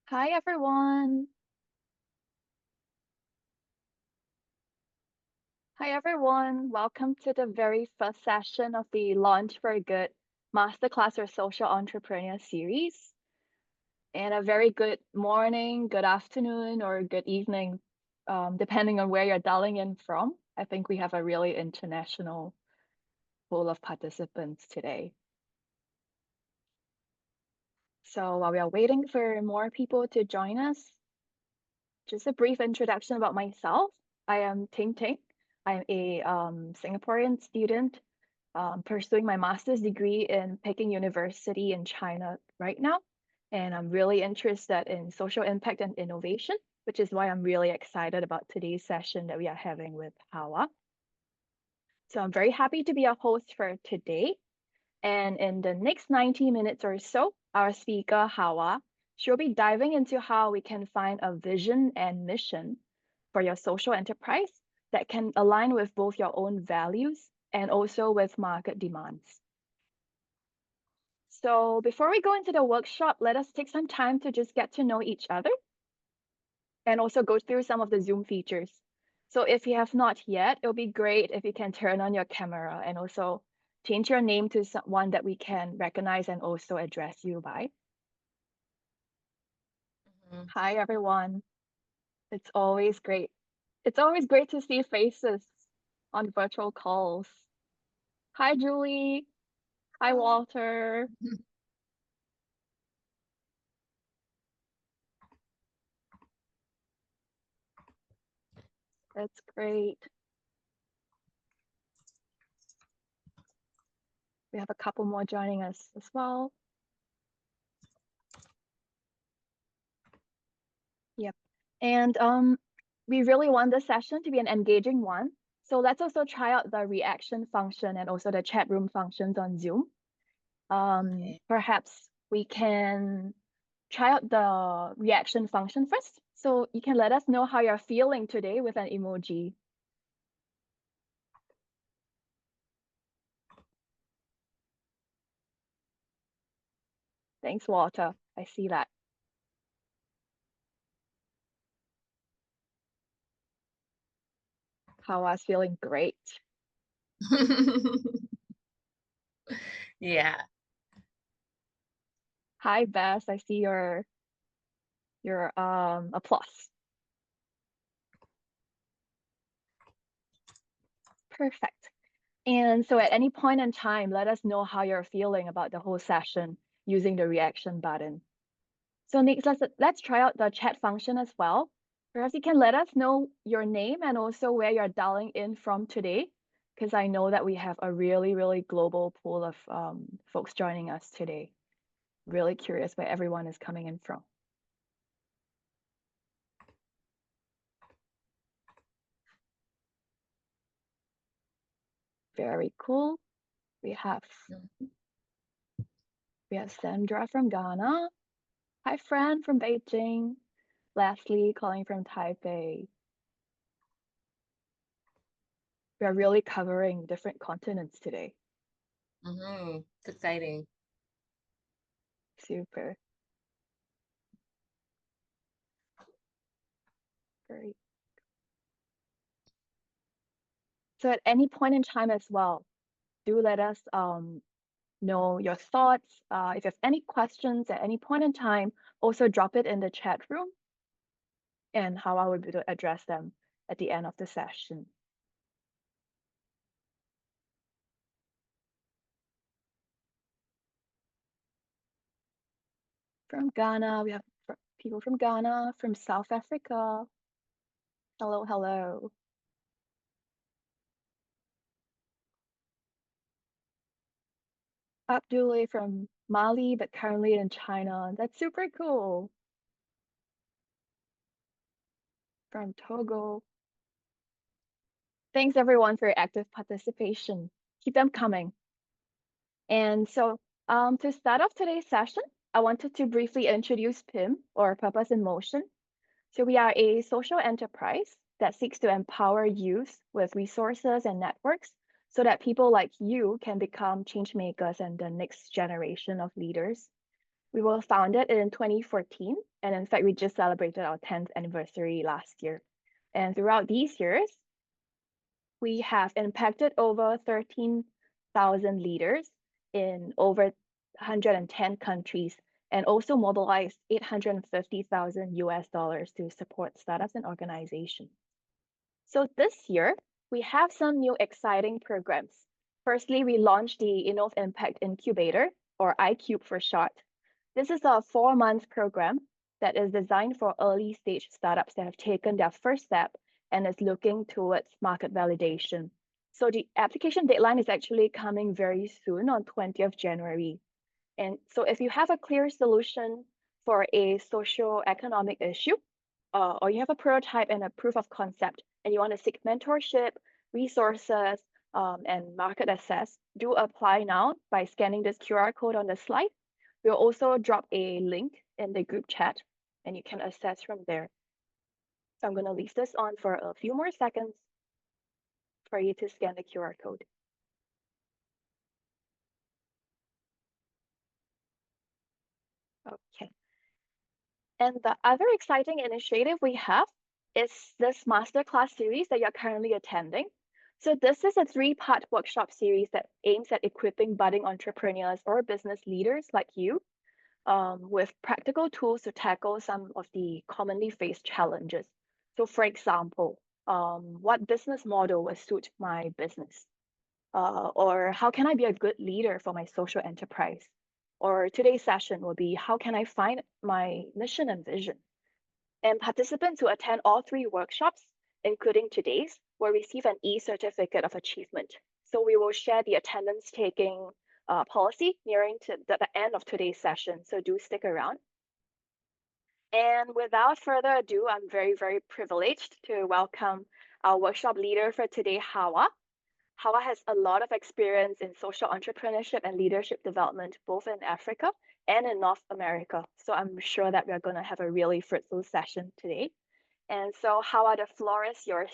Hi, everyone. Hi, everyone. Welcome to the very first session of the Launch for Good Masterclass or Social Entrepreneur series. And a very good morning, good afternoon, or good evening, depending on where you're dialing in from. I think we have a really international pool of participants today. So while we are waiting for more people to join us, just a brief introduction about myself. I am Ting Ting. I'm a Singaporean student pursuing my master's degree in Peking University in China right now. And I'm really interested in social impact and innovation, which is why I'm really excited about today's session that we are having with Hawa. So I'm very happy to be a host for today. And in the next 90 minutes or so, our speaker, Hawa, she'll be diving into how we can find a vision and mission for your social enterprise that can align with both your own values and also with market demands. So before we go into the workshop, let us take some time to just get to know each other and also go through some of the Zoom features. So if you have not yet, it'll be great if you can turn on your camera and also change your name to one that we can recognize and also address you by. Mhm. Hi, everyone. It's always great. It's always great to see faces on virtual calls. Hi, Julie. Hi, Hello. Walter. That's great. We have a couple more joining us as well. Yep. And we really want this session to be an engaging one. So let's also try out the reaction function and also the chat room functions on Zoom. Okay. Perhaps we can try out the reaction function first. So you can let us know how you're feeling today with an emoji. Thanks, Walter. I see that. How I was feeling great. Yeah. Hi, Bess. I see your applause. Perfect. And so at any point in time, let us know how you're feeling about the whole session using the reaction button. So next, let's try out the chat function as well. Perhaps you can let us know your name and also where you're dialing in from today, because I know that we have a really, really global pool of folks joining us today. Really curious where everyone is coming in from. Very cool. We have Mhm. we have Sandra from Ghana. Hi, Fran from Beijing. Leslie calling from Taipei. We are really covering different continents today. It's exciting. Super. Great. So at any point in time as well, do let us know your thoughts. If you have any questions at any point in time, also drop it in the chat room and how I would be able to address them at the end of the session. From Ghana, we have people from Ghana, from South Africa. Hello, hello. Abdullah from Mali, but currently in China. That's super cool. From Togo. Thanks everyone for your active participation. Keep them coming. And so to start off today's session, I wanted to briefly introduce PIM or Purpose in Motion. So we are a social enterprise that seeks to empower youth with resources and networks so that people like you can become change makers and the next generation of leaders. We were founded in 2014, and in fact, we just celebrated our 10th anniversary last year. And throughout these years, we have impacted over 13,000 leaders in over 110 countries and also mobilized 850,000 US dollars to support startups and organizations. So this year, we have some new exciting programs. Firstly, we launched the Innov Impact Incubator, or iCube for short. This is a 4-month program that is designed for early stage startups that have taken their first step and is looking towards market validation. So the application deadline is actually coming very soon on 20th January. And so if you have a clear solution for a socio-economic issue, or you have a prototype and a proof of concept, and you want to seek mentorship, resources, and market access, do apply now by scanning this QR code on the slide. We'll also drop a link in the group chat, and you can access from there. So I'm going to leave this on for a few more seconds for you to scan the QR code. Okay. And the other exciting initiative we have is this masterclass series that you're currently attending. So this is a 3-part workshop series that aims at equipping budding entrepreneurs or business leaders like you with practical tools to tackle some of the commonly faced challenges. So for example, what business model will suit my business? Or how can I be a good leader for my social enterprise? Or today's session will be, how can I find my mission and vision? And participants who attend all 3 workshops, including today's, will receive an e-certificate of achievement. So we will share the attendance taking policy nearing to the end of today's session. So do stick around. And without further ado, I'm very, very privileged to welcome our workshop leader for today, Hawa. Hawa has a lot of experience in social entrepreneurship and leadership development, both in Africa and in North America. So I'm sure that we're going to have a really fruitful session today. And so, Hawa, the floor is yours.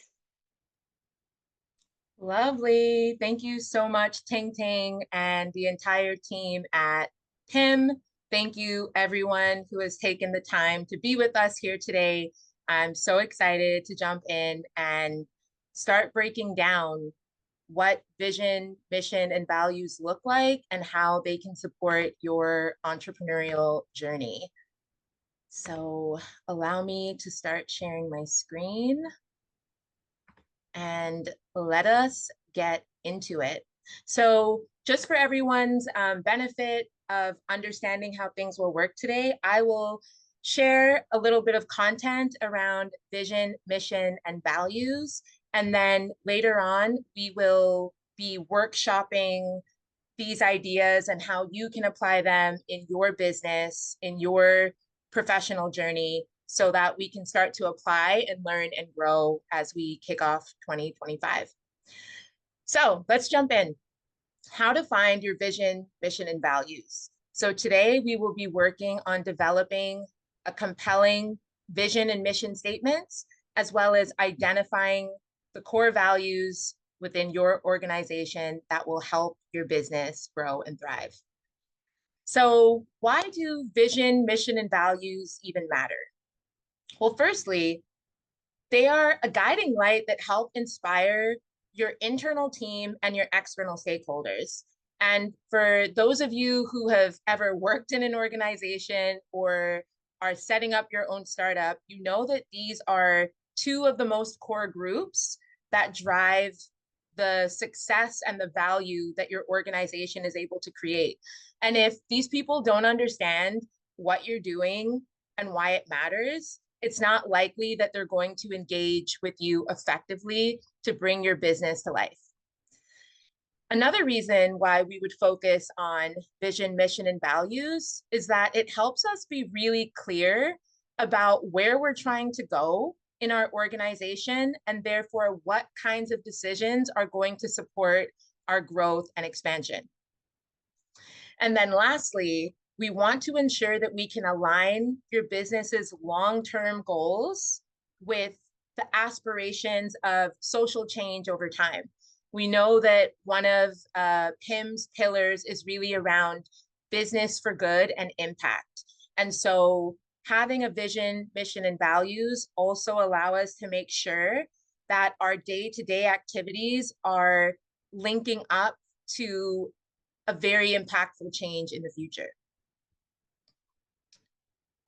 Lovely. Thank you so much, Ting Ting, and the entire team at PIM. Thank you, everyone who has taken the time to be with us here today. I'm so excited to jump in and start breaking down what vision, mission, and values look like and how they can support your entrepreneurial journey. So allow me to start sharing my screen and let us get into it. So just for everyone's benefit of understanding how things will work today, I will share a little bit of content around vision, mission, and values. And then later on, we will be workshopping these ideas and how you can apply them in your business, in your professional journey, so that we can start to apply and learn and grow as we kick off 2025. So let's jump in. How to find your vision, mission, and values. So today we will be working on developing a compelling vision and mission statements, as well as identifying the core values within your organization that will help your business grow and thrive. So why do vision, mission, and values even matter? Well, firstly, they are a guiding light that help inspire your internal team and your external stakeholders. And for those of you who have ever worked in an organization or are setting up your own startup, you know that these are 2 of the most core groups that drive the success and the value that your organization is able to create. And if these people don't understand what you're doing and why it matters, it's not likely that they're going to engage with you effectively to bring your business to life. Another reason why we would focus on vision, mission, and values is that it helps us be really clear about where we're trying to go in our organization, and therefore what kinds of decisions are going to support our growth and expansion. And then lastly, we want to ensure that we can align your business's long-term goals with the aspirations of social change over time. We know that one of PIM's pillars is really around business for good and impact. And so having a vision, mission, and values also allow us to make sure that our day-to-day activities are linking up to a very impactful change in the future.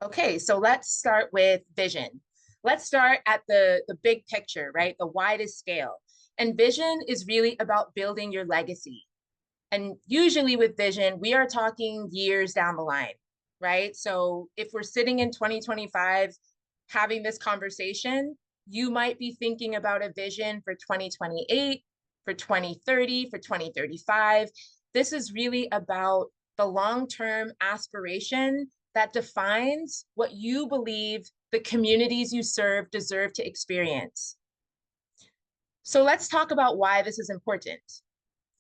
Okay, so let's start with vision. Let's start at the big picture, right? The widest scale. And vision is really about building your legacy. And usually with vision, we are talking years down the line, right? So if we're sitting in 2025 having this conversation, you might be thinking about a vision for 2028, for 2030, for 2035. This is really about the long-term aspiration that defines what you believe the communities you serve deserve to experience. So let's talk about why this is important.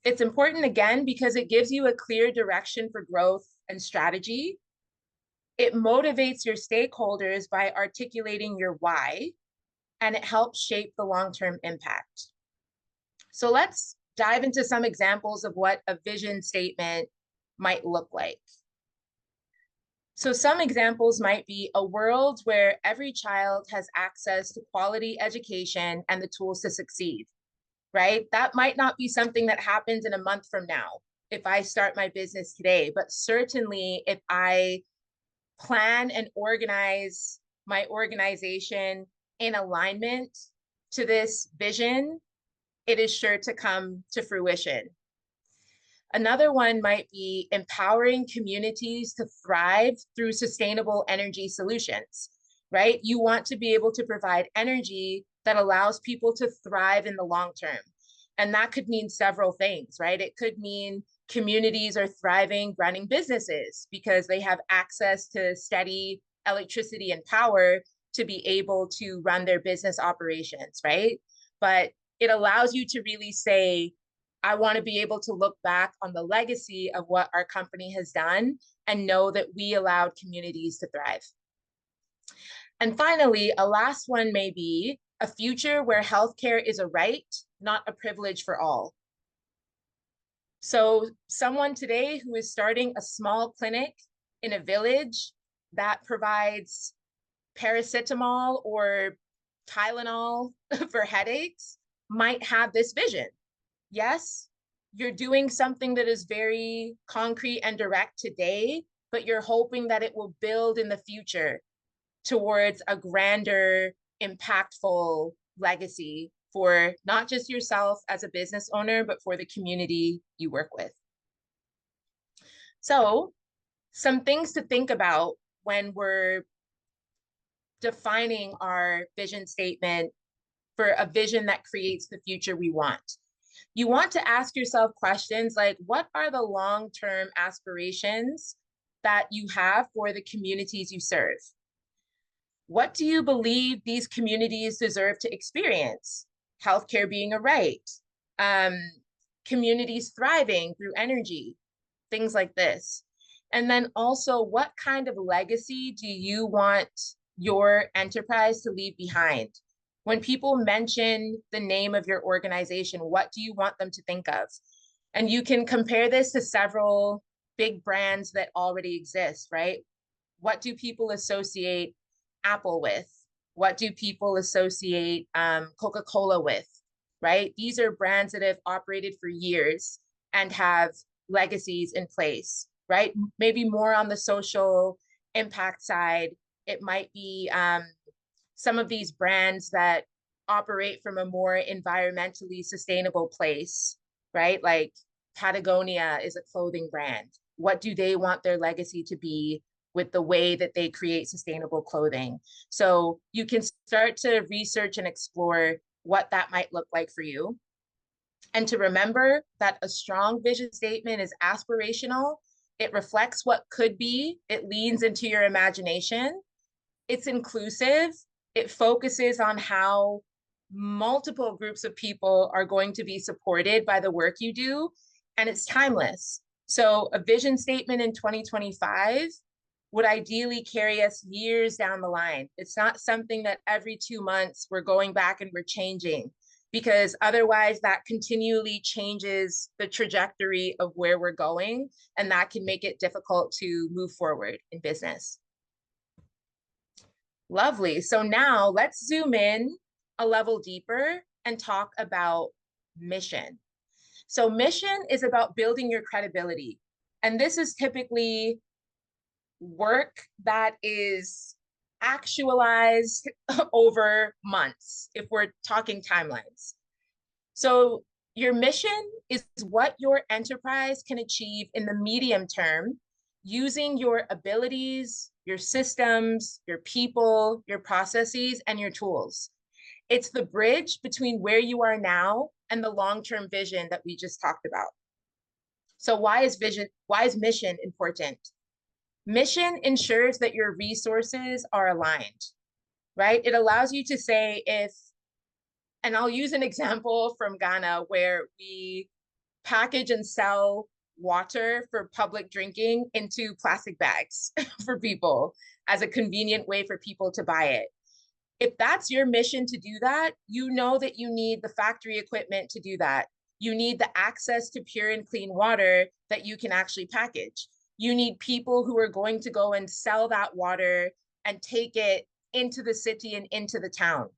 It's important, again, because it gives you a clear direction for growth and strategy. It motivates your stakeholders by articulating your why, and it helps shape the long-term impact. So let's dive into some examples of what a vision statement might look like. So some examples might be a world where every child has access to quality education and the tools to succeed, right? That might not be something that happens in a month from now if I start my business today, but certainly if I plan and organize my organization in alignment to this vision, it is sure to come to fruition. Another one might be empowering communities to thrive through sustainable energy solutions, right? You want to be able to provide energy that allows people to thrive in the long term. And that could mean several things, right? It could mean communities are thriving running businesses because they have access to steady electricity and power to be able to run their business operations, right? But it allows you to really say, I want to be able to look back on the legacy of what our company has done and know that we allowed communities to thrive. And finally, a last one may be a future where healthcare is a right, not a privilege for all. So someone today who is starting a small clinic in a village that provides paracetamol or Tylenol for headaches might have this vision. Yes, you're doing something that is very concrete and direct today, but you're hoping that it will build in the future towards a grander, impactful legacy for not just yourself as a business owner, but for the community you work with. So, some things to think about when we're defining our vision statement for a vision that creates the future we want. You want to ask yourself questions like, what are the long-term aspirations that you have for the communities you serve? What do you believe these communities deserve to experience? Healthcare being a right, communities thriving through energy, things like this. And then also, what kind of legacy do you want your enterprise to leave behind? When people mention the name of your organization, what do you want them to think of? And you can compare this to several big brands that already exist, right? What do people associate Apple with? What do people associate Coca-Cola with, right? These are brands that have operated for years and have legacies in place, right? Maybe more on the social impact side, it might be some of these brands that operate from a more environmentally sustainable place, right? Like Patagonia is a clothing brand. What do they want their legacy to be with the way that they create sustainable clothing? So you can start to research and explore what that might look like for you. And to remember that a strong vision statement is aspirational. It reflects what could be. It leans into your imagination. It's inclusive. It focuses on how multiple groups of people are going to be supported by the work you do, and it's timeless. So a vision statement in 2025 would ideally carry us years down the line. It's not something that every 2 months we're going back and we're changing. because otherwise that continually changes the trajectory of where we're going, and that can make it difficult to move forward in business. Lovely. So now let's zoom in a level deeper and talk about mission. So mission is about building your credibility. And this is typically work that is actualized over months, if we're talking timelines. So your mission is what your enterprise can achieve in the medium term using your abilities, your systems, your people, your processes, and your tools. It's the bridge between where you are now and the long-term vision that we just talked about. So why is mission important? Mission ensures that your resources are aligned, right? It allows you to say and I'll use an example from Ghana where we package and sell water for public drinking into plastic bags for people as a convenient way for people to buy it. If that's your mission to do that, you know that you need the factory equipment to do that. You need the access to pure and clean water that you can actually package. You need people who are going to go and sell that water and take it into the city and into the town.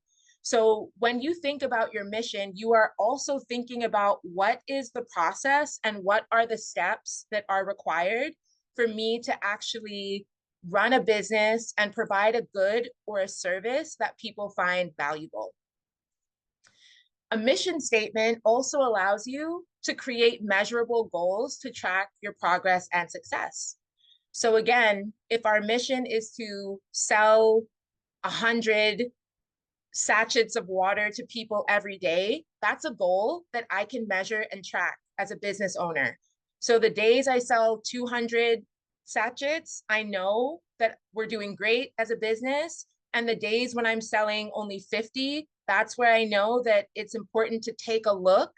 So when you think about your mission, you are also thinking about what is the process and what are the steps that are required for me to actually run a business and provide a good or a service that people find valuable. A mission statement also allows you to create measurable goals to track your progress and success. So again, if our mission is to sell 100 sachets of water to people every day, that's a goal that I can measure and track as a business owner. So the days I sell 200 sachets, I know that we're doing great as a business. And the days when I'm selling only 50, that's where I know that it's important to take a look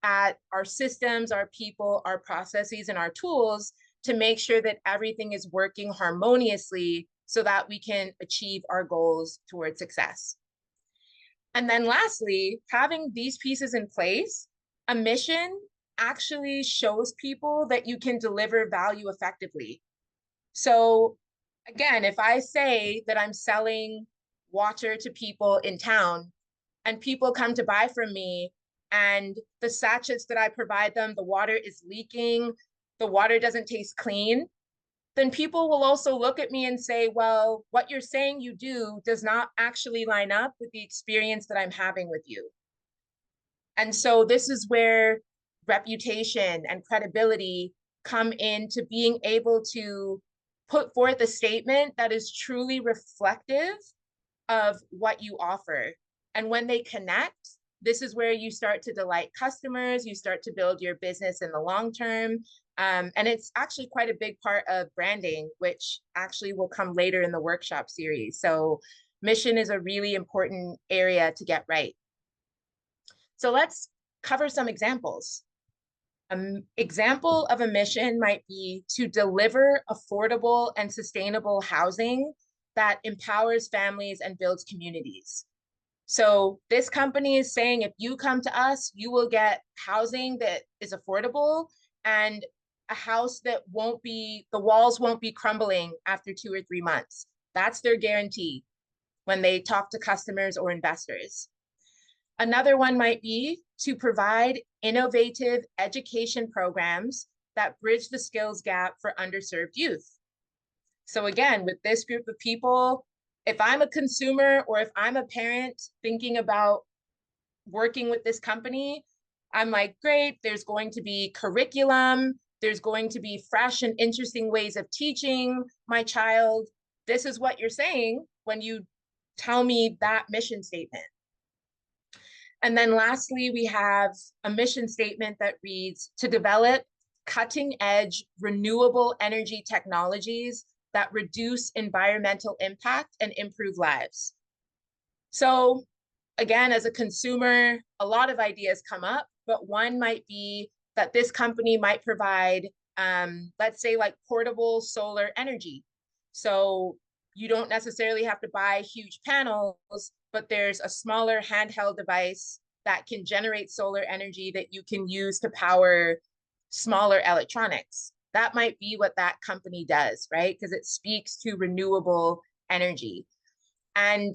at our systems, our people, our processes, and our tools to make sure that everything is working harmoniously so that we can achieve our goals towards success. And then lastly, having these pieces in place, a mission actually shows people that you can deliver value effectively. So again, if I say that I'm selling water to people in town and people come to buy from me and the sachets that I provide them, the water is leaking, the water doesn't taste clean, then people will also look at me and say, well, what you're saying you do does not actually line up with the experience that I'm having with you. And so this is where reputation and credibility come into being able to put forth a statement that is truly reflective of what you offer. And when they connect, this is where you start to delight customers, you start to build your business in the long term. And it's actually quite a big part of branding, which actually will come later in the workshop series. So mission is a really important area to get right. So let's cover some examples. An example of a mission might be to deliver affordable and sustainable housing that empowers families and builds communities. So this company is saying, if you come to us, you will get housing that is affordable and a house that the walls won't be crumbling after 2 or 3 months. That's their guarantee when they talk to customers or investors. Another one might be to provide innovative education programs that bridge the skills gap for underserved youth. So again, with this group of people, if I'm a consumer or if I'm a parent thinking about working with this company, I'm like, great, there's going to be curriculum, there's going to be fresh and interesting ways of teaching my child. This is what you're saying when you tell me that mission statement. And then lastly, we have a mission statement that reads, to develop cutting edge renewable energy technologies that reduce environmental impact and improve lives. So again, as a consumer, a lot of ideas come up, but one might be that this company might provide, let's say like portable solar energy. So you don't necessarily have to buy huge panels, but there's a smaller handheld device that can generate solar energy that you can use to power smaller electronics. That might be what that company does, right? Because it speaks to renewable energy. And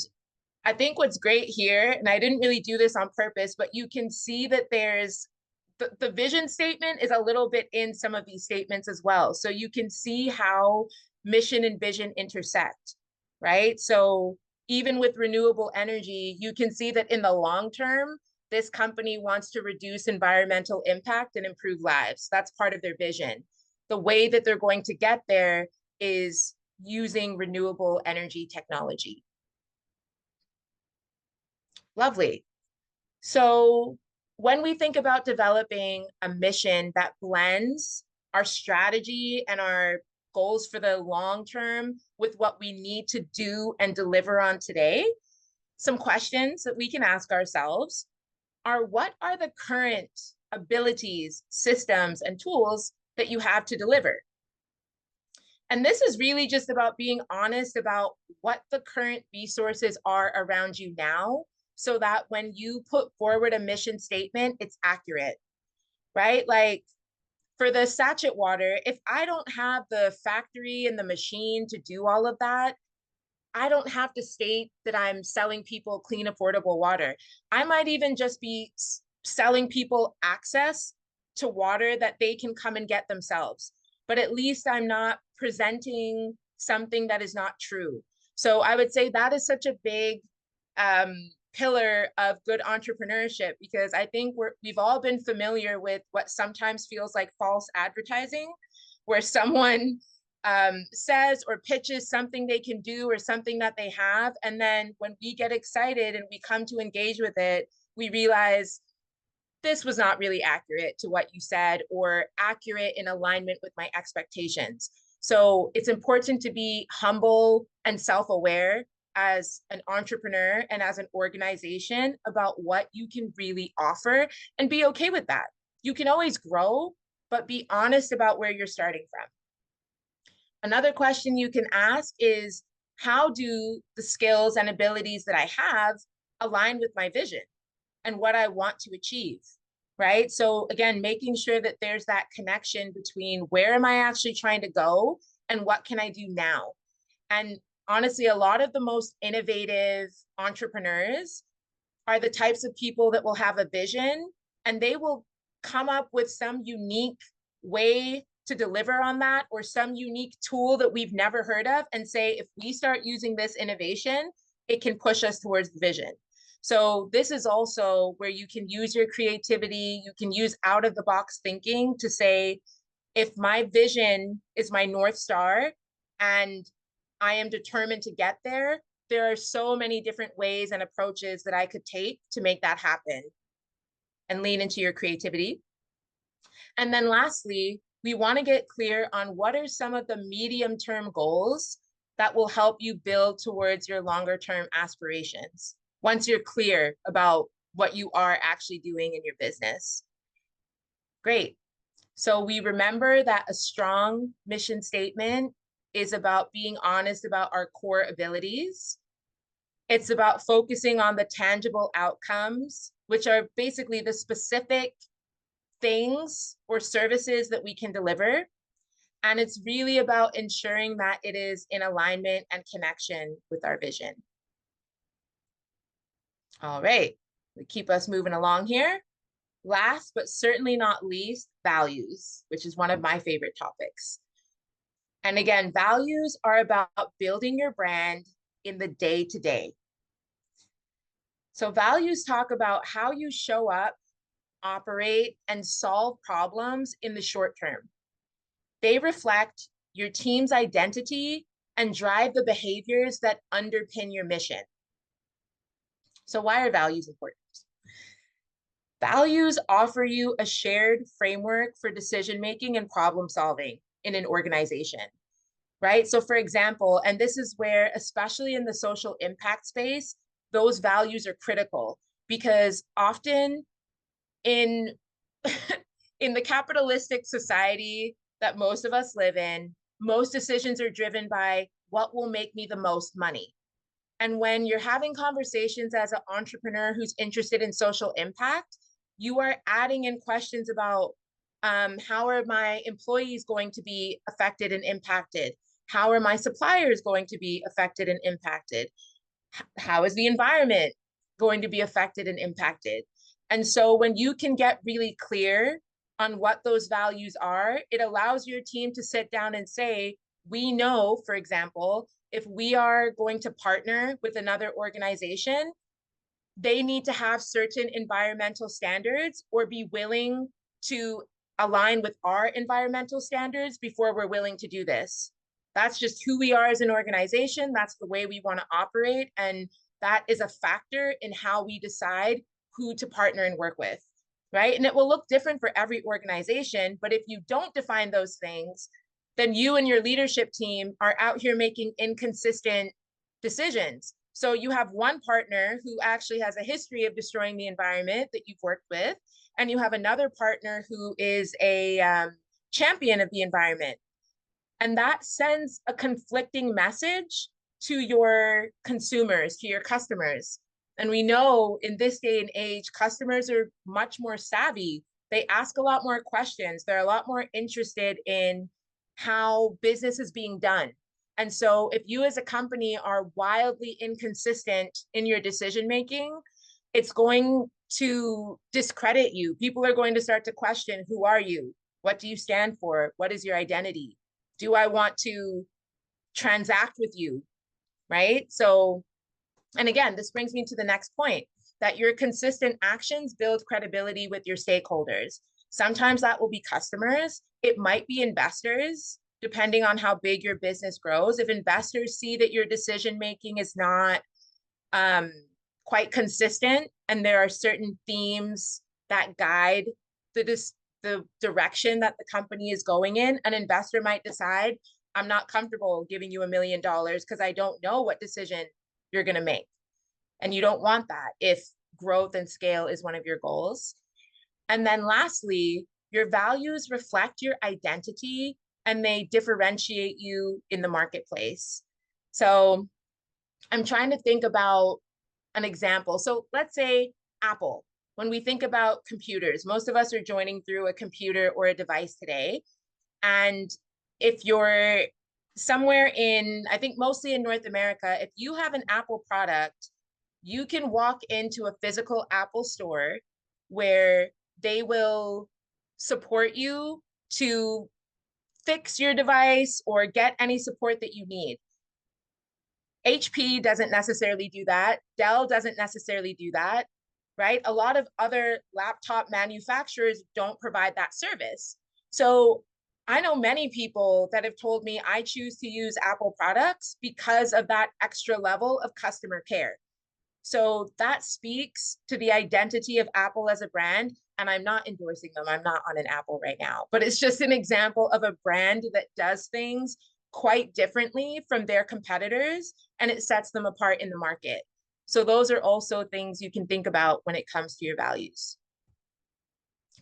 I think what's great here, and I didn't really do this on purpose, but you can see that there's the vision statement is a little bit in some of these statements as well. So you can see how mission and vision intersect, right? So even with renewable energy, you can see that in the long term, this company wants to reduce environmental impact and improve lives. That's part of their vision. The way that they're going to get there is using renewable energy technology. Lovely. So when we think about developing a mission that blends our strategy and our goals for the long term with what we need to do and deliver on today, some questions that we can ask ourselves are, what are the current abilities, systems, and tools that you have to deliver? And this is really just about being honest about what the current resources are around you now, so that when you put forward a mission statement, it's accurate, right? Like for the sachet water, if I don't have the factory and the machine to do all of that, I don't have to state that I'm selling people clean, affordable water. I might even just be selling people access to water that they can come and get themselves. But at least I'm not presenting something that is not true. So I would say that is such a big pillar of good entrepreneurship, because I think we've all been familiar with what sometimes feels like false advertising, where someone says or pitches something they can do or something that they have. And then when we get excited and we come to engage with it, we realize this was not really accurate to what you said or accurate in alignment with my expectations. So it's important to be humble and self-aware as an entrepreneur and as an organization about what you can really offer, and be okay with that. You can always grow, but be honest about where you're starting from. Another question you can ask is, how do the skills and abilities that I have align with my vision and what I want to achieve, right? So again, making sure that there's that connection between where am I actually trying to go and what can I do now? And honestly, a lot of the most innovative entrepreneurs are the types of people that will have a vision and they will come up with some unique way to deliver on that, or some unique tool that we've never heard of, and say, if we start using this innovation, it can push us towards the vision. So this is also where you can use your creativity, you can use out of the box thinking to say, if my vision is my North Star and I am determined to get there, there are so many different ways and approaches that I could take to make that happen, and lean into your creativity. And then lastly, we want to get clear on what are some of the medium-term goals that will help you build towards your longer-term aspirations once you're clear about what you are actually doing in your business. Great. So we remember that a strong mission statement is about being honest about our core abilities. It's about focusing on the tangible outcomes, which are basically the specific things or services that we can deliver. And it's really about ensuring that it is in alignment and connection with our vision. All right, we keep us moving along here. Last, but certainly not least, values, which is one of my favorite topics. And again, values are about building your brand in the day-to-day. So values talk about how you show up, operate, and solve problems in the short term. They reflect your team's identity and drive the behaviors that underpin your mission. So why are values important? Values offer you a shared framework for decision-making and problem solving in an organization, right? So for example, and this is where, especially in the social impact space, those values are critical, because often in in the capitalistic society that most of us live in, most decisions are driven by what will make me the most money, And when you're having conversations as an entrepreneur who's interested in social impact, you are adding in questions about how are my employees going to be affected and impacted? How are my suppliers going to be affected and impacted? How is the environment going to be affected and impacted? And so when you can get really clear on what those values are, it allows your team to sit down and say, we know, for example, if we are going to partner with another organization, they need to have certain environmental standards or be willing to align with our environmental standards before we're willing to do this. That's just who we are as an organization. That's the way we want to operate. And that is a factor in how we decide who to partner and work with, right? And it will look different for every organization. But if you don't define those things, then you and your leadership team are out here making inconsistent decisions. So you have one partner who actually has a history of destroying the environment that you've worked with, and you have another partner who is a champion of the environment. And that sends a conflicting message to your consumers, to your customers. And we know in this day and age, customers are much more savvy. They ask a lot more questions. They're a lot more interested in how business is being done. And so if you as a company are wildly inconsistent in your decision making, it's going to discredit you. People are going to start to question, who are you? What do you stand for? What is your identity? Do I want to transact with you? Right? So, and again, this brings me to the next point, that your consistent actions build credibility with your stakeholders. Sometimes that will be customers. It might be investors, depending on how big your business grows. If investors see that your decision making is not quite consistent and there are certain themes that guide the direction that the company is going in, an investor might decide, I'm not comfortable giving you $1 million because I don't know what decision you're going to make. And you don't want that if growth and scale is one of your goals. And then lastly, your values reflect your identity and they differentiate you in the marketplace. So I'm trying to think about an example. So let's say Apple. When we think about computers, most of us are joining through a computer or a device today. And if you're somewhere in, I think mostly in North America, if you have an Apple product, you can walk into a physical Apple store where they will support you to fix your device or get any support that you need. HP doesn't necessarily do that. Dell doesn't necessarily do that, right? A lot of other laptop manufacturers don't provide that service. So I know many people that have told me I choose to use Apple products because of that extra level of customer care. So that speaks to the identity of Apple as a brand. And I'm not endorsing them. I'm not on an Apple right now, but it's just an example of a brand that does things quite differently from their competitors, and it sets them apart in the market. So those are also things you can think about when it comes to your values.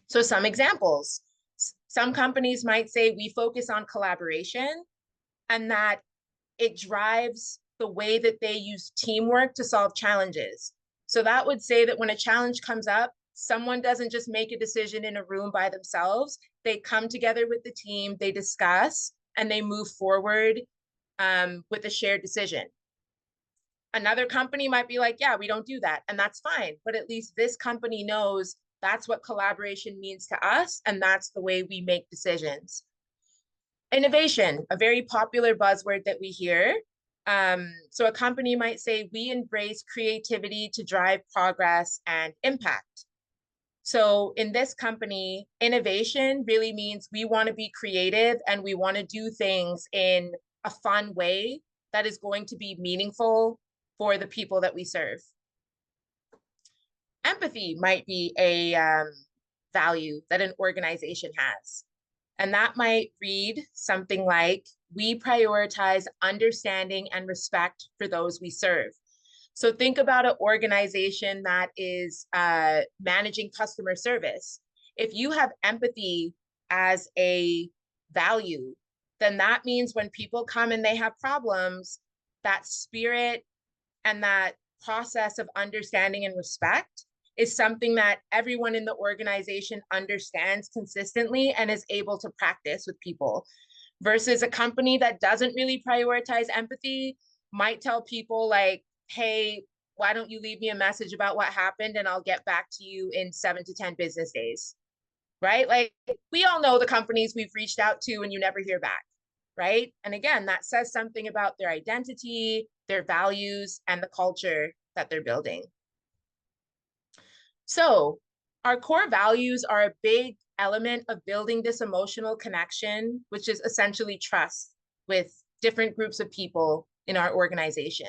So some examples, some companies might say we focus on collaboration and that it drives the way that they use teamwork to solve challenges. So that would say that when a challenge comes up, someone doesn't just make a decision in a room by themselves. They come together with the team, they discuss, and they move forward with a shared decision. Another company might be like, yeah, we don't do that. And that's fine. But at least this company knows that's what collaboration means to us. And that's the way we make decisions. Innovation, a very popular buzzword that we hear. So a company might say, we embrace creativity to drive progress and impact. So in this company, innovation really means we want to be creative and we want to do things in a fun way that is going to be meaningful for the people that we serve. Empathy might be a value that an organization has. And that might read something like, we prioritize understanding and respect for those we serve. So think about an organization that is managing customer service. If you have empathy as a value, then that means when people come and they have problems, that spirit And that process of understanding and respect is something that everyone in the organization understands consistently and is able to practice with people, versus a company that doesn't really prioritize empathy might tell people like, hey, why don't you leave me a message about what happened and I'll get back to you in 7 to 10 business days, right? Like, we all know the companies we've reached out to and you never hear back, right? And again, that says something about their identity, their values, and the culture that they're building. So our core values are a big element of building this emotional connection, which is essentially trust with different groups of people in our organization.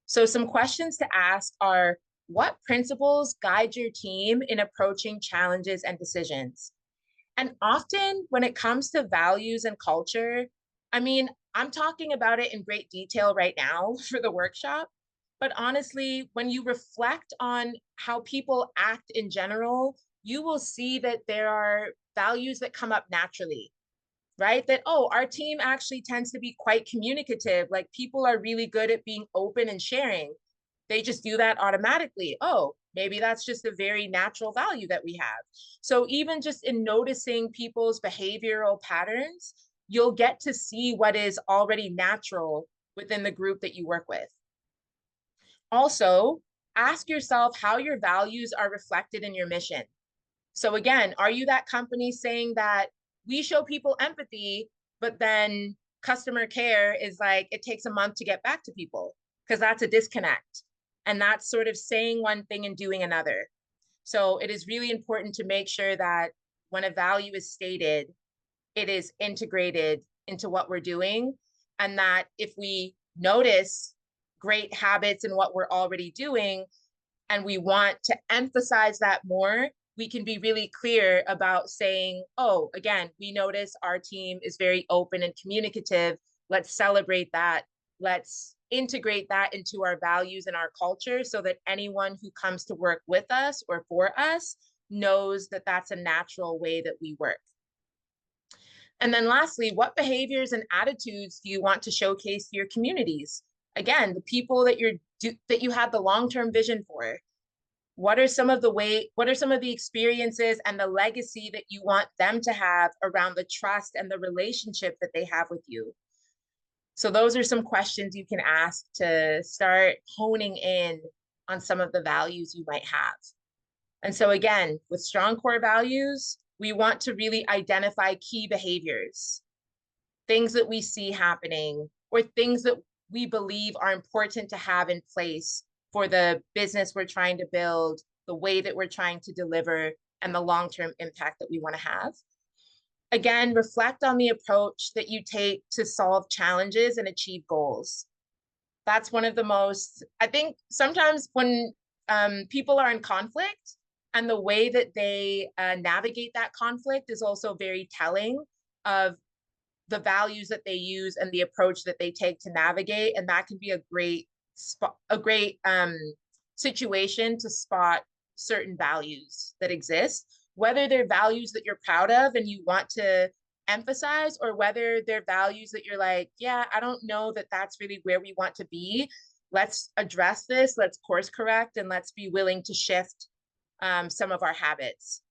So some questions to ask are, what principles guide your team in approaching challenges and decisions? And often when it comes to values and culture, I mean, I'm talking about it in great detail right now for the workshop. But honestly, when you reflect on how people act in general, you will see that there are values that come up naturally, right? That, oh, our team actually tends to be quite communicative. Like, people are really good at being open and sharing. They just do that automatically. Oh, maybe that's just a very natural value that we have. So even just in noticing people's behavioral patterns, you'll get to see what is already natural within the group that you work with. Also, ask yourself how your values are reflected in your mission. So again, are you that company saying that we show people empathy, but then customer care is like, it takes a month to get back to people? Because that's a disconnect. And that's sort of saying one thing and doing another. So it is really important to make sure that when a value is stated, it is integrated into what we're doing. And that if we notice great habits in what we're already doing, and we want to emphasize that more, we can be really clear about saying, oh, again, we notice our team is very open and communicative. Let's celebrate that. Let's integrate that into our values and our culture so that anyone who comes to work with us or for us knows that that's a natural way that we work. And then lastly, what behaviors and attitudes do you want to showcase to your communities? Again, the people that that you have the long-term vision for. What are some of the experiences and the legacy that you want them to have around the trust and the relationship that they have with you? So those are some questions you can ask to start honing in on some of the values you might have. And so again, with strong core values, we want to really identify key behaviors, things that we see happening, or things that we believe are important to have in place for the business we're trying to build, the way that we're trying to deliver, and the long-term impact that we want to have. Again, reflect on the approach that you take to solve challenges and achieve goals. That's one of the most, I think sometimes when people are in conflict, and the way that they navigate that conflict is also very telling of the values that they use and the approach that they take to navigate. And that can be a great situation to spot certain values that exist, whether they're values that you're proud of and you want to emphasize, or whether they're values that you're like, yeah, I don't know that that's really where we want to be. Let's address this, let's course correct, and let's be willing to shift some of our habits.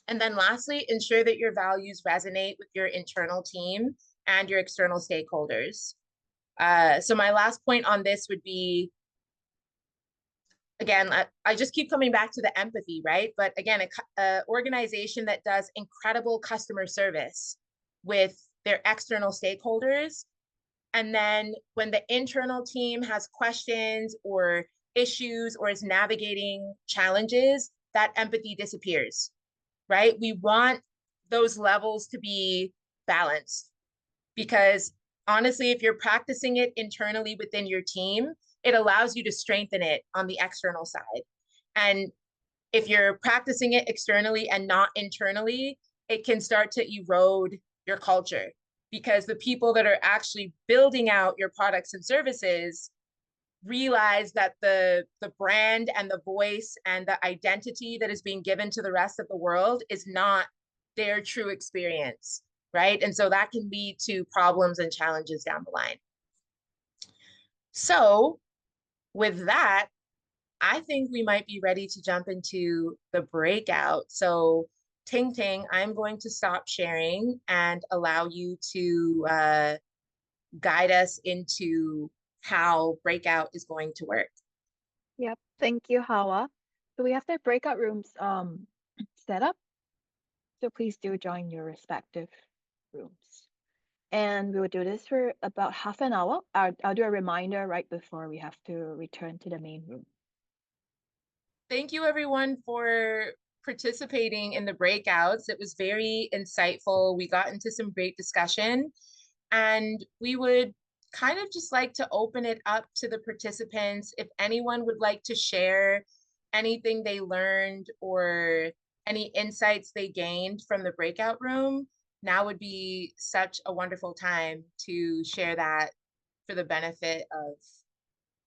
And then lastly, ensure that your values resonate with your internal team and your external stakeholders. So my last point on this would be, again, I just keep coming back to the empathy, right? But again, an organization that does incredible customer service with their external stakeholders, and then when the internal team has questions or issues or is navigating challenges, that empathy disappears, right? We want those levels to be balanced, because honestly, if you're practicing it internally within your team, it allows you to strengthen it on the external side. And if you're practicing it externally and not internally, it can start to erode your culture, because the people that are actually building out your products and services realize that the brand and the voice and the identity that is being given to the rest of the world is not their true experience, right? And so that can lead to problems and challenges down the line. So with that, I think we might be ready to jump into the breakout. So, Ting Ting, I'm going to stop sharing and allow you to guide us into how breakout is going to work. Yep. Thank you, Hawa. So we have the breakout rooms set up. So please do join your respective rooms. And we will do this for about half an hour. I'll do a reminder right before we have to return to the main room. Thank you, everyone, for participating in the breakouts. It was very insightful. We got into some great discussion, and we would kind of just like to open it up to the participants. If anyone would like to share anything they learned or any insights they gained from the breakout room, now would be such a wonderful time to share that for the benefit of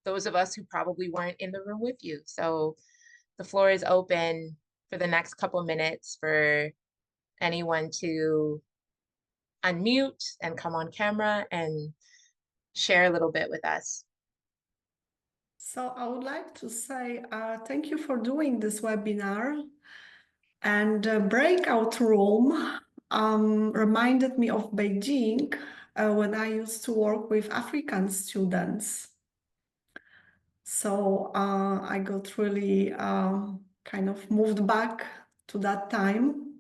those of us who probably weren't in the room with you. So the floor is open for the next couple minutes for anyone to unmute and come on camera and share a little bit with us. So I would like to say thank you for doing this webinar. And breakout room reminded me of Beijing when I used to work with African students. So I got really kind of moved back to that time.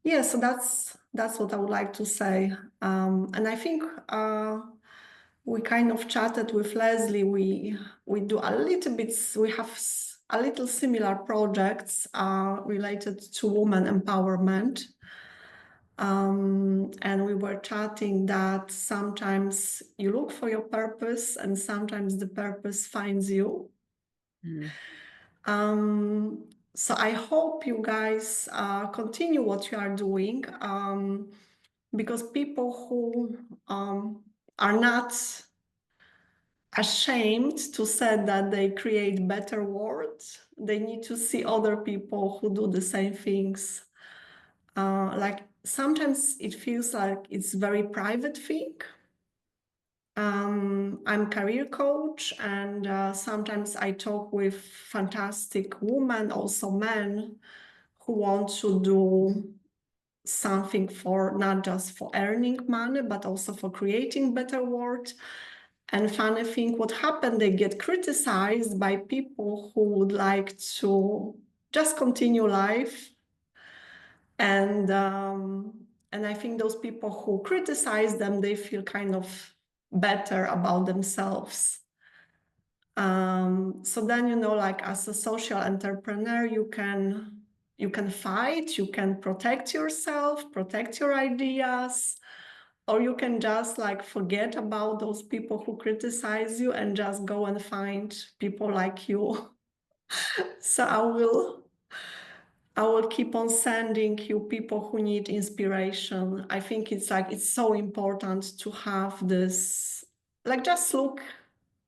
Yeah, so that's what I would like to say. And I think we kind of chatted with Leslie. We do a little bit. We have a little similar projects related to women empowerment. And we were chatting that sometimes you look for your purpose and sometimes the purpose finds you. So I hope you guys continue what you are doing because people who are not ashamed to say that they create better world, they need to see other people who do the same things. Like sometimes it feels like it's very private thing. I'm career coach and sometimes I talk with fantastic women, also men who want to do something for not just for earning money, but also for creating better world. And funny thing, what happened, they get criticized by people who would like to just continue life. And I think those people who criticize them, they feel kind of better about themselves. So then, you know, like as a social entrepreneur, you can fight, you can protect yourself, protect your ideas, or you can just like forget about those people who criticize you and just go and find people like you. So I will keep on sending you people who need inspiration. I think it's like, it's so important to have this, like just look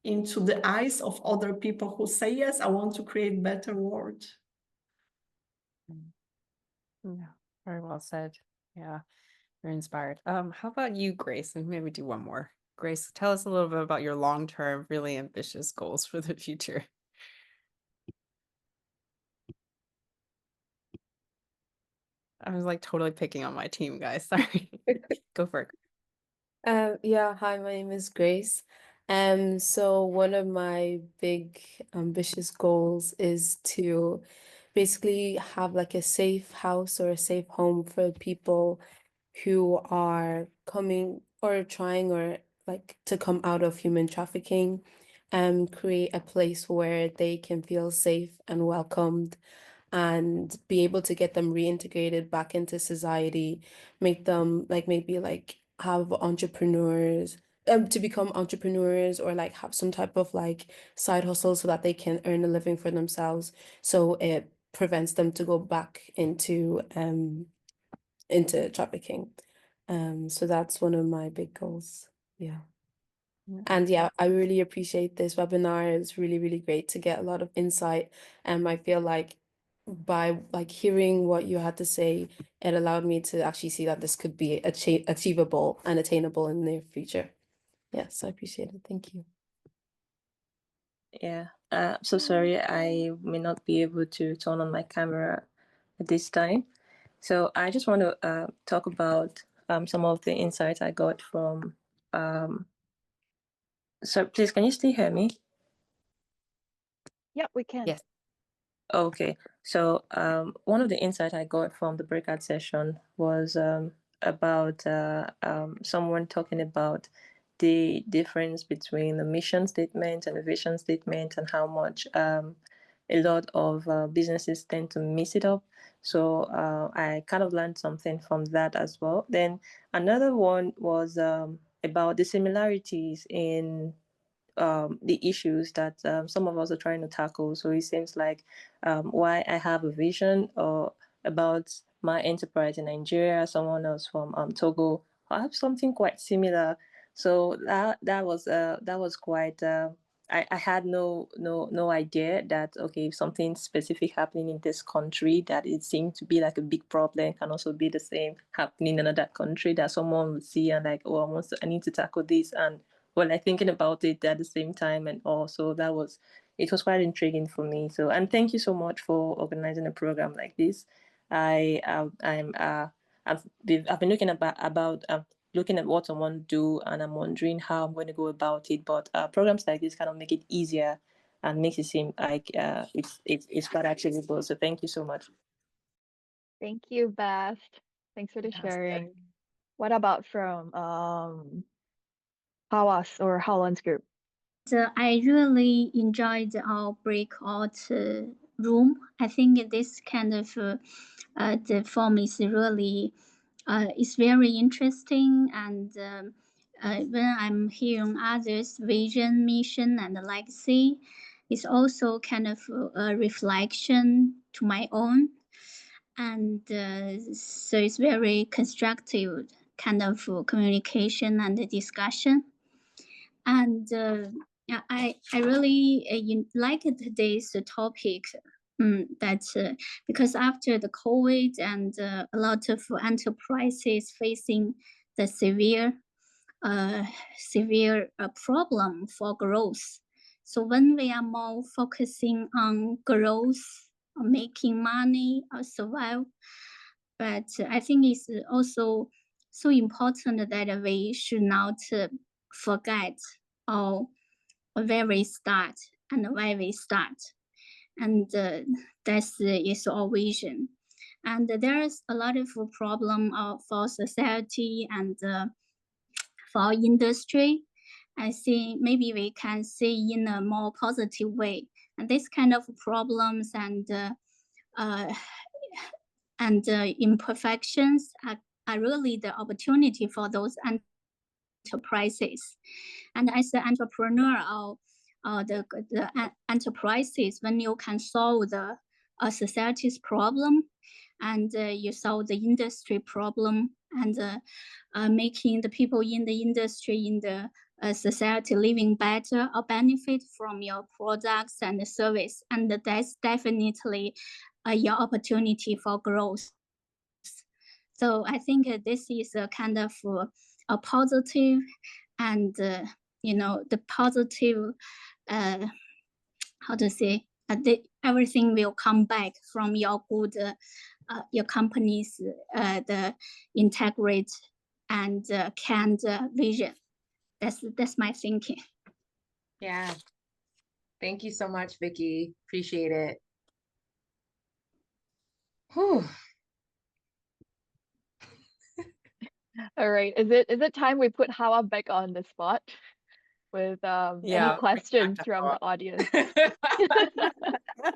into the eyes of other people who say, yes, I want to create better world. Yeah, very well said. Yeah, very inspired. How about you, Grace? And maybe do one more. Grace, tell us a little bit about your long-term, really ambitious goals for the future. I was like totally picking on my team, guys. Sorry. Go for it. Yeah, hi, my name is Grace. So one of my big ambitious goals is to basically have like a safe house or a safe home for people who are coming or trying or like to come out of human trafficking and create a place where they can feel safe and welcomed and be able to get them reintegrated back into society, make them like maybe like have entrepreneurs to become entrepreneurs or like have some type of like side hustle so that they can earn a living for themselves, so it prevents them to go back into trafficking. So that's one of my big goals. Yeah. And yeah, I really appreciate this webinar. It's really, really great to get a lot of insight. And I feel like by like hearing what you had to say, it allowed me to actually see that this could be achievable and attainable in the near future. Yes, I appreciate it. Thank you. Yeah, so sorry, I may not be able to turn on my camera at this time. So I just want to talk about some of the insights I got from. So please, can you still hear me? Yep, we can. Yes. Okay, so one of the insights I got from the breakout session was about someone talking about the difference between the mission statement and the vision statement and how much a lot of businesses tend to mix it up. So I kind of learned something from that as well. Then another one was about the similarities in the issues that some of us are trying to tackle. So it seems like why I have a vision or about my enterprise in Nigeria, someone else from Togo, I have something quite similar. So that was quite. I had no idea that okay, if something specific happening in this country that it seemed to be like a big problem can also be the same happening in another country that someone would see and like, oh, I need to tackle this and well, like thinking about it at the same time and also it was quite intriguing for me. So and thank you so much for organizing a program like this. I've been looking about looking at what I want to do and I'm wondering how I'm going to go about it. But programs like this kind of make it easier and makes it seem like it's quite achievable. So thank you so much. Thank you, Beth. Thanks for the Yes. sharing. What about from Hawas or Holland's group? I really enjoyed our breakout room. I think this kind of the form is really it's very interesting and when I'm hearing others' vision, mission, and legacy, it's also kind of a reflection to my own, and so it's very constructive kind of communication and discussion. And I really like today's topic. That because after the COVID and a lot of enterprises facing the severe problem for growth. So when we are more focusing on growth, on making money, or survive, but I think it's also so important that we should not forget our where we start and why we start. And that is our vision. And there's a lot of problem for society and for our industry. I think maybe we can see in a more positive way. And this kind of problems and imperfections are really the opportunity for those enterprises. And as an entrepreneur or the enterprises, when you can solve the society's problem and you solve the industry problem and making the people in the industry, in the society living better or benefit from your products and service. And that's definitely your opportunity for growth. So I think this is a kind of a positive and, the positive, how to say, everything will come back from your good, your company's, the integrate and canned vision. That's my thinking. Yeah. Thank you so much, Vicky. Appreciate it. Whew. All right. Is it time we put Hawa back on the spot with Yeah, any questions back to from Hawa. the audience?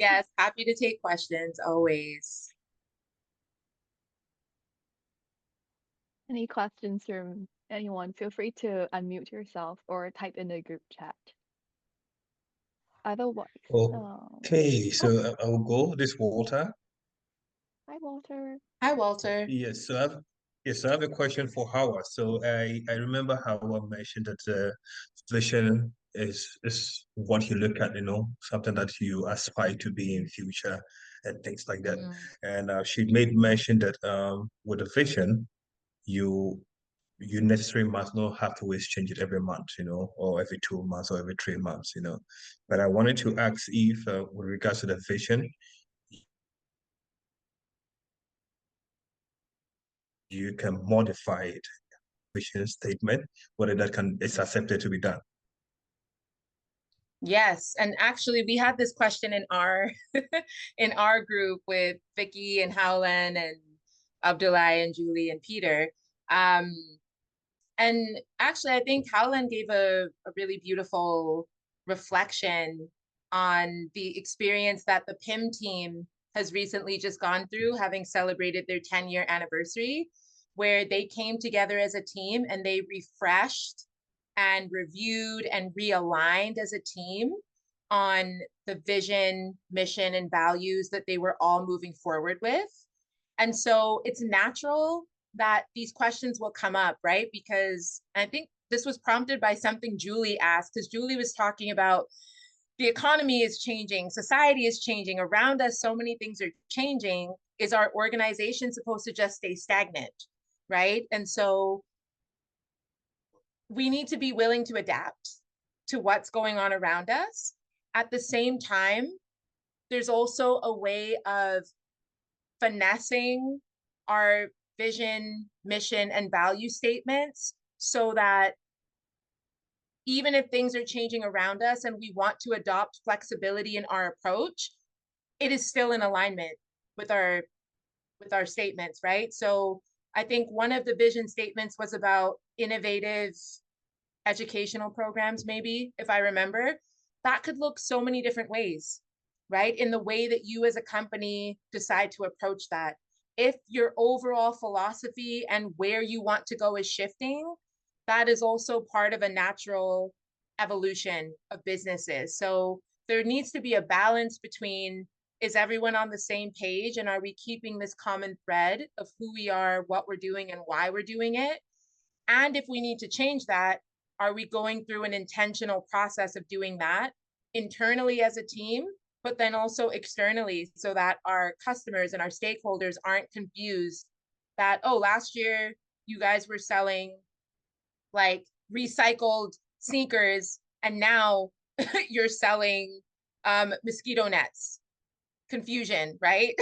Yes, happy to take questions always. Any questions from anyone? Feel free to unmute yourself or type in the group chat. Otherwise, Okay, so I'll go. This Walter. hi Walter. Hi, Walter. Yes, so I have a question for Howard. So I remember Howard mentioned that vision is what you look at, something that you aspire to be in future and things like that. Mhm. And she made mention that with a vision, you you necessarily must not have to always change it every month, or every 2 months or every 3 months, But I wanted to ask if, with regards to the vision, you can modify it, vision statement, whether it's accepted to be done. Yes, and actually we had this question in our in our group with Vicky and Howland and Abdullah and Julie and Peter. And actually I think Howland gave a really beautiful reflection on the experience that the PIM team has recently just gone through, having celebrated their 10-year anniversary, where they came together as a team and they refreshed and reviewed and realigned as a team on the vision, mission, and values that they were all moving forward with. And so it's natural that these questions will come up, right? Because I think this was prompted by something Julie asked, because Julie was talking about the economy is changing, society is changing around us, so many things are changing. Is our organization supposed to just stay stagnant, right? And so we need to be willing to adapt to what's going on around us. At the same time, there's also a way of finessing our vision, mission, and value statements so that even if things are changing around us and we want to adopt flexibility in our approach, it is still in alignment with our statements, right? So I think one of the vision statements was about innovative educational programs, maybe, if I remember. That could look so many different ways, right? In the way that you as a company decide to approach that. If your overall philosophy and where you want to go is shifting, that is also part of a natural evolution of businesses. So there needs to be a balance between, is everyone on the same page, and are we keeping this common thread of who we are, what we're doing, and why we're doing it? And if we need to change that, are we going through an intentional process of doing that internally as a team, but then also externally, so that our customers and our stakeholders aren't confused that, oh, last year you guys were selling like recycled sneakers and now you're selling mosquito nets. Confusion, right?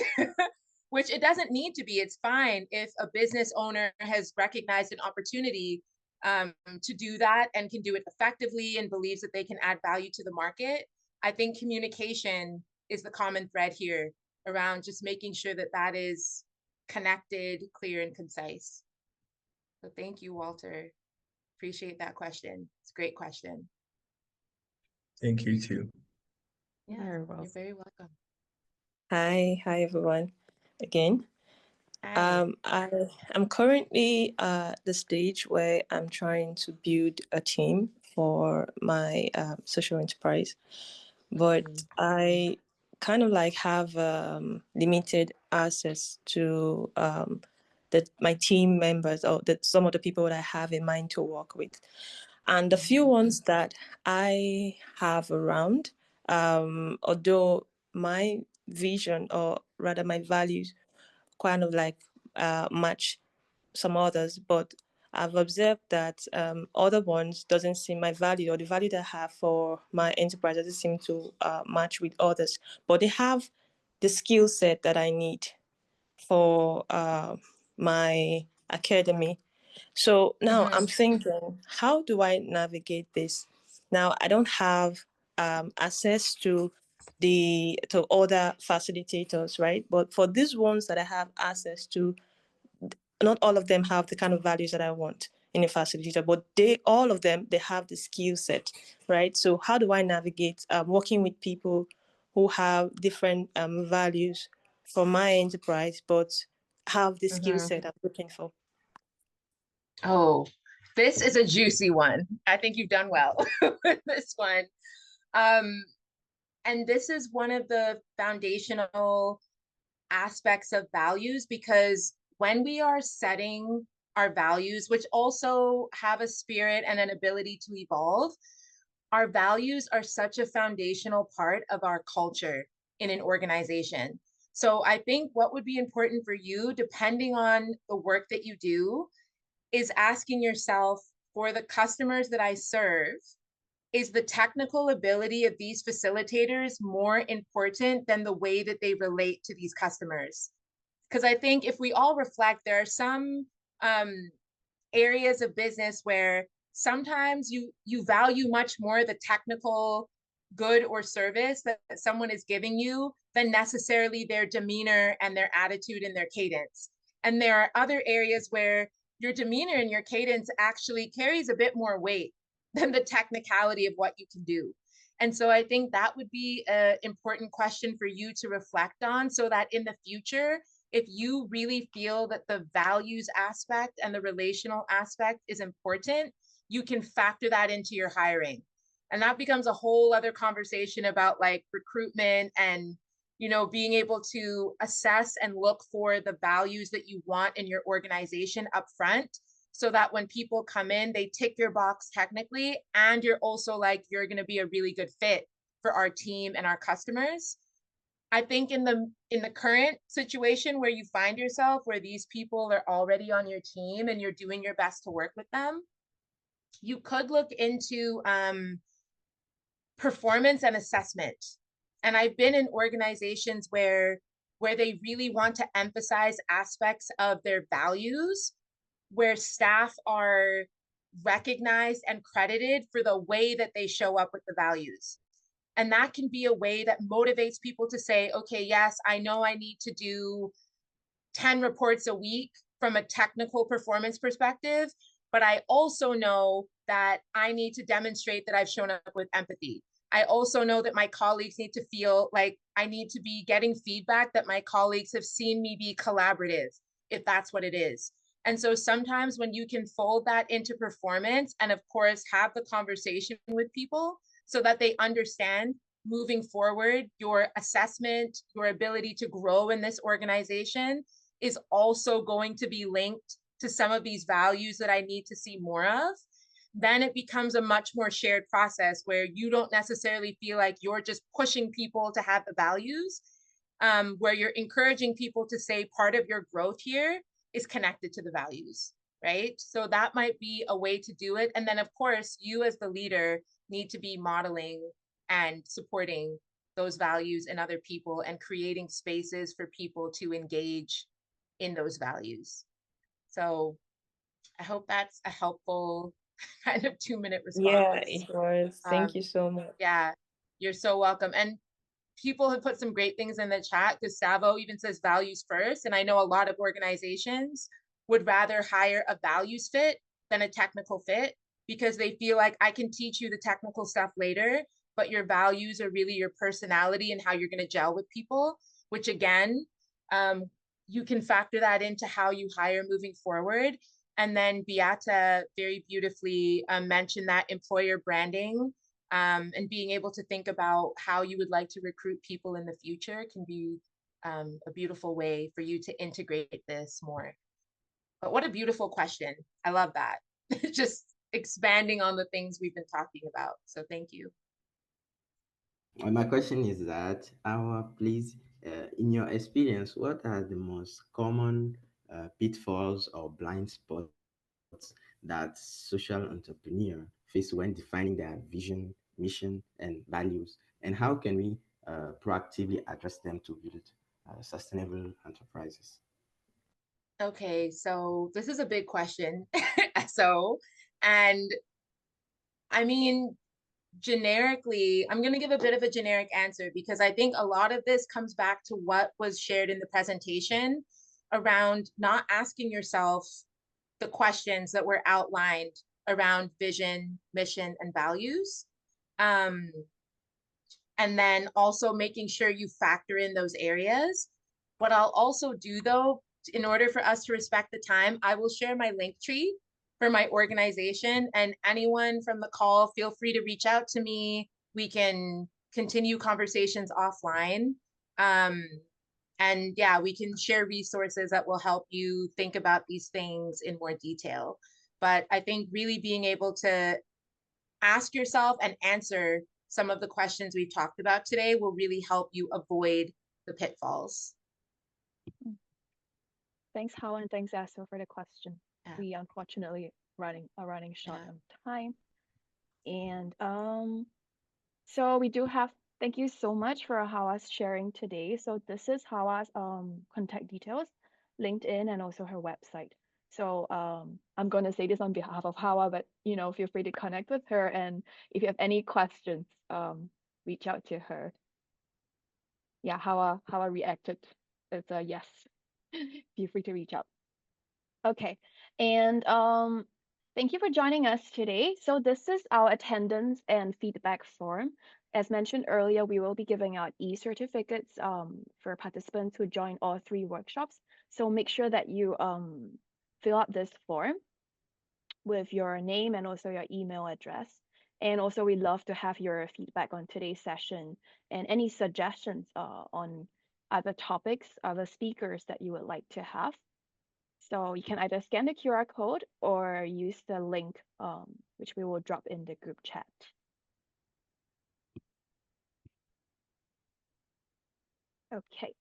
Which it doesn't need to be. It's fine if a business owner has recognized an opportunity to do that and can do it effectively and believes that they can add value to the market. I think communication is the common thread here around just making sure that that is connected, clear, and concise. So thank you, Walter. Appreciate that question. It's a great question. Thank you too. Yeah, Very well you're said. very welcome. Hi everyone again. Hi. I'm currently at the stage where I'm trying to build a team for my social enterprise, but I kind of like have limited access to my team members, or some of the people that I have in mind to work with. And the few ones that I have around, although my vision, or rather my values, kind of like match some others, but I've observed that other ones doesn't seem, my value or the value that I have for my enterprise doesn't seem to match with others, but they have the skill set that I need for my academy. So now I'm thinking, how do I navigate this? Now I don't have access to other facilitators, right? But for these ones that I have access to, not all of them have the kind of values that I want in a facilitator, but all of them have the skill set, right? So how do I navigate working with people who have different values for my enterprise, but have the skill set I'm looking for? Oh, this is a juicy one. I think you've done well with this one. And this is one of the foundational aspects of values, because when we are setting our values, which also have a spirit and an ability to evolve, our values are such a foundational part of our culture in an organization. So I think what would be important for you, depending on the work that you do, is asking yourself, for the customers that I serve, is the technical ability of these facilitators more important than the way that they relate to these customers? Because I think if we all reflect, there are some areas of business where sometimes you value much more the technical good or service that someone is giving you than necessarily their demeanor and their attitude and their cadence. And there are other areas where your demeanor and your cadence actually carries a bit more weight than the technicality of what you can do. And so I think that would be an important question for you to reflect on, so that in the future, if you really feel that the values aspect and the relational aspect is important, you can factor that into your hiring. And that becomes a whole other conversation about like recruitment and, you know, being able to assess and look for the values that you want in your organization up front, so that when people come in, they tick your box technically, and you're also like, you're going to be a really good fit for our team and our customers. I think in the current situation where you find yourself, where these people are already on your team and you're doing your best to work with them, you could look into performance and assessment. And I've been in organizations where they really want to emphasize aspects of their values, where staff are recognized and credited for the way that they show up with the values. And that can be a way that motivates people to say, okay, yes, I know I need to do 10 reports a week from a technical performance perspective, but I also know that I need to demonstrate that I've shown up with empathy. I also know that my colleagues need to feel like I need to be getting feedback that my colleagues have seen me be collaborative, if that's what it is. And so sometimes when you can fold that into performance, and of course have the conversation with people so that they understand moving forward, your assessment, your ability to grow in this organization is also going to be linked to some of these values that I need to see more of, then it becomes a much more shared process where you don't necessarily feel like you're just pushing people to have the values, where you're encouraging people to say part of your growth here is connected to the values, right? So that might be a way to do it. And then of course, you as the leader need to be modeling and supporting those values in other people and creating spaces for people to engage in those values. So I hope that's a helpful kind of 2-minute response. Yeah, it was. Thank you so much. Yeah, you're so welcome. And people have put some great things in the chat. Gustavo even says values first. And I know a lot of organizations would rather hire a values fit than a technical fit, because they feel like I can teach you the technical stuff later, but your values are really your personality and how you're going to gel with people, which again, you can factor that into how you hire moving forward. And then Beata very beautifully mentioned that employer branding and being able to think about how you would like to recruit people in the future can be a beautiful way for you to integrate this more. But what a beautiful question. I love that. Just expanding on the things we've been talking about. So thank you. My question is that, please, in your experience, what are the most common pitfalls or blind spots that social entrepreneurs face when defining their vision, mission, and values? And how can we proactively address them to build sustainable enterprises? Okay, so this is a big question. And I mean, generically, I'm going to give a bit of a generic answer, because I think a lot of this comes back to what was shared in the presentation around not asking yourself the questions that were outlined around vision, mission, and values. And then also making sure you factor in those areas. What I'll also do though, in order for us to respect the time, I will share my link tree for my organization, and anyone from the call, feel free to reach out to me. We can continue conversations offline. And yeah, we can share resources that will help you think about these things in more detail. But I think really being able to ask yourself and answer some of the questions we've talked about today will really help you avoid the pitfalls. Thanks, Hao, and thanks, Aso, for the question. Yeah. We unfortunately are running short Yeah. on time. And so we do have, thank you so much for Hawa's sharing today. So this is Hawa's contact details, LinkedIn, and also her website. So I'm gonna say this on behalf of Hawa, but feel free to connect with her, and if you have any questions, reach out to her. Yeah, Hawa reacted. It's a yes. Feel free to reach out. Okay. And thank you for joining us today. So this is our attendance and feedback form. As mentioned earlier, we will be giving out e-certificates for participants who join all 3 workshops. So make sure that you fill out this form with your name and also your email address. And also, we'd love to have your feedback on today's session and any suggestions on other topics, other speakers that you would like to have. So you can either scan the QR code or use the link, which we will drop in the group chat. Okay.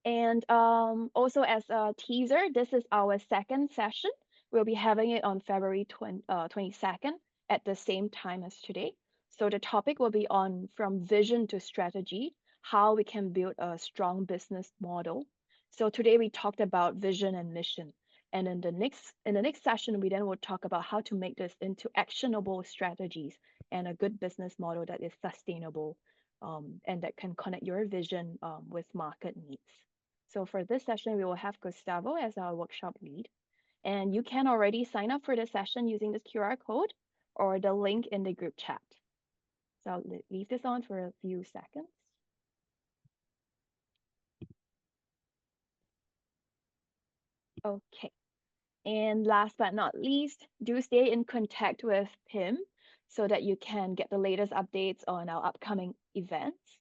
And also as a teaser, this is our second session. We'll be having it on February 22nd at the same time as today. So the topic will be on from vision to strategy, how we can build a strong business model. So today we talked about vision and mission. And in the next session, we then will talk about how to make this into actionable strategies and a good business model that is sustainable and that can connect your vision with market needs. So for this session, we will have Gustavo as our workshop lead. And you can already sign up for the session using this QR code or the link in the group chat. So I'll leave this on for a few seconds. Okay. And last but not least, do stay in contact with Pim so that you can get the latest updates on our upcoming events.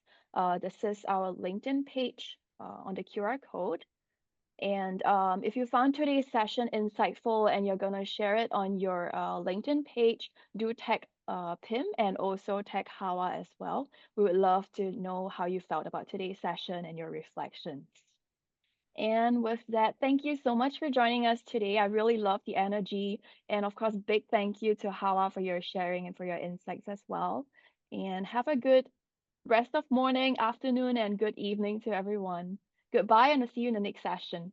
This is our LinkedIn page on the QR code. And if you found today's session insightful and you're going to share it on your LinkedIn page, do tag Pim and also tag Hawa as well. We would love to know how you felt about today's session and your reflections. And with that, thank you so much for joining us today. I really love the energy. And of course, big thank you to Hawa for your sharing and for your insights as well. And have a good rest of morning, afternoon, and good evening to everyone. Goodbye, and I'll see you in the next session.